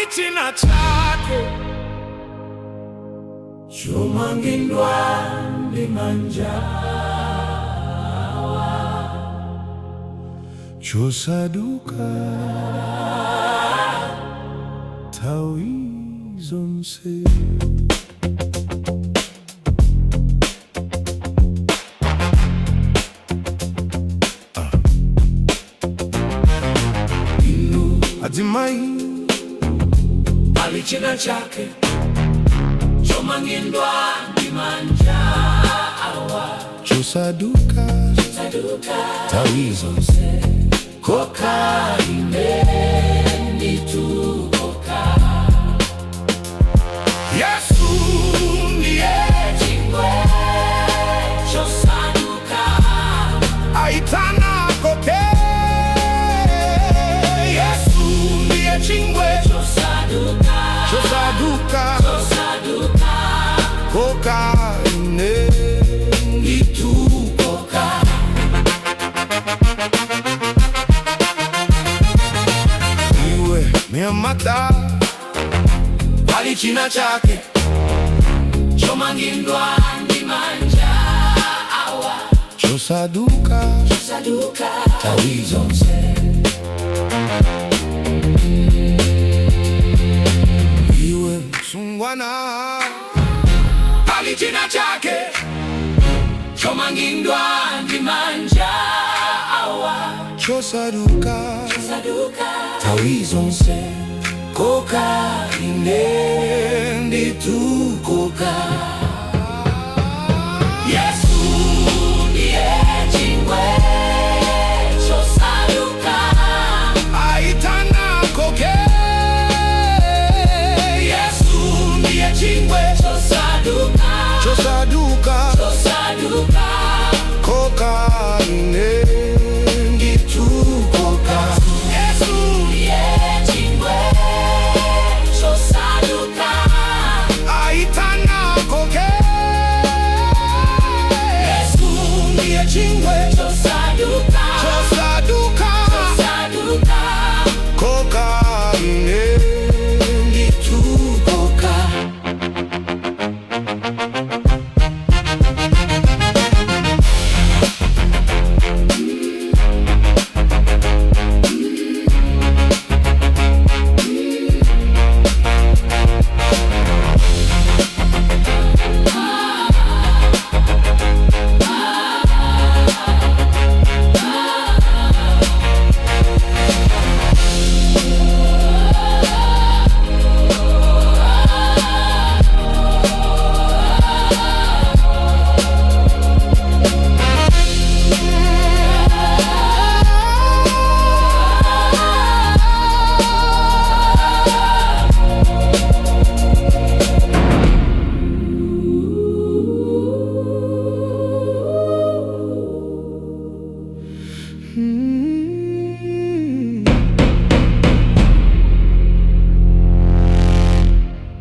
china chake chomangindwa ndi manjawa chosaduka nthawi zonse. Adzimai ali china chake chomangindwa ndi manjawa chosaduka nthawi zonse. Koka Ndithu Koka. YESU NDIYE CHINGWE CHOSADUKA aitana Koka. YESU NDIYE CHINGWE CHOSADUKA Koka Ndithu Koka. Madala ali china chake chomangindwa ndi manjawa chosaduka nthawi zonse. Iwe sungwana ali china chake chomangindwa ndi manjawa chosaduka nthawi zonse. Koka Ndithu Koka.